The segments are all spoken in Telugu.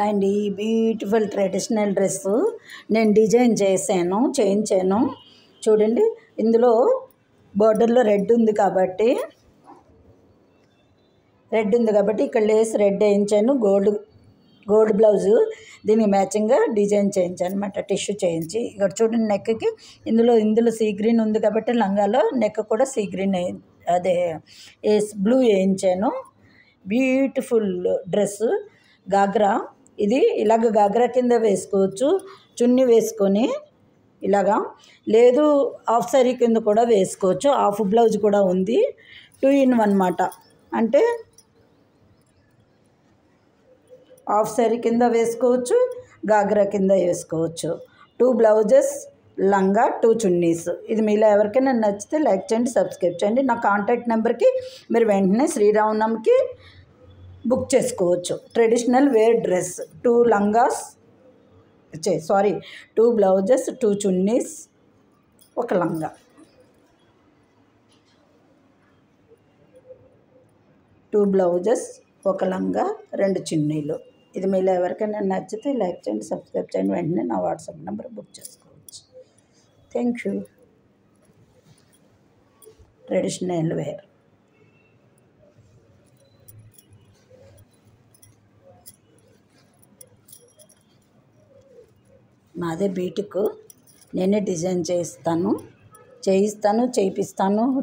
అండ్ ఈ బ్యూటిఫుల్ ట్రెడిషనల్ డ్రెస్ నేను డిజైన్ చేయించాను చూడండి. ఇందులో బార్డర్లో రెడ్ ఉంది కాబట్టి ఇక్కడ లేస్ రెడ్ వేయించాను. గోల్డ్ బ్లౌజు దీనికి మ్యాచింగ్గా డిజైన్ చేయించాను అనమాట. టిష్యూ చేయించి ఇక్కడ చూడండి నెక్కి ఇందులో సీ గ్రీన్ ఉంది కాబట్టి లంగాలో నెక్ కూడా సీ గ్రీన్ అదే బ్లూ వేయించాను. Beautiful dress ghagra. ఇది ఇలాగ గాగ్రా కింద వేసుకోవచ్చు, చున్నీ వేసుకొని ఇలాగా, లేదు హాఫ్ సారీ కింద కూడా వేసుకోవచ్చు. హాఫ్ బ్లౌజ్ కూడా ఉంది. 2 in 1 అన్నమాట. అంటే హాఫ్ సారీ కింద వేసుకోవచ్చు, గాగ్రా కింద వేసుకోవచ్చు. 2 బ్లౌజెస్, లంగా, 2 చున్నీస్. ఇది మీలో ఎవరికైనా నచ్చితే లైక్ చేయండి, సబ్స్క్రైబ్ చేయండి. నా కాంటాక్ట్ నెంబర్కి మీరు వెంటనే శ్రీరామనవమికి బుక్ చేసుకోవచ్చు. ట్రెడిషనల్ వేర్ డ్రెస్ 2 లంగాస్ 2 బ్లౌజెస్, 2 చున్నీస్, 1 లంగా. 2 బ్లౌజెస్, 1 లంగా, 2 చున్నీలు. ఇది మీలో ఎవరికైనా నచ్చితే లైక్ చేయండి, సబ్స్క్రైబ్ చేయండి. వెంటనే నా వాట్సాప్ నెంబర్ బుక్ చేసుకోవచ్చు. Thank you. Traditional wear. నాదే బీటిక్. నేనే డిజైన్ చేయిస్తాను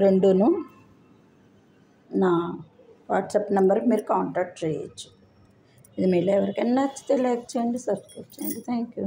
రెండును. నా వాట్సాప్ నెంబర్కి మీరు కాంటాక్ట్ చేయొచ్చు. ఇది మీలో ఎవరికైనా నచ్చితే లైక్ చేయండి, సబ్స్క్రైబ్ చేయండి. Thank you.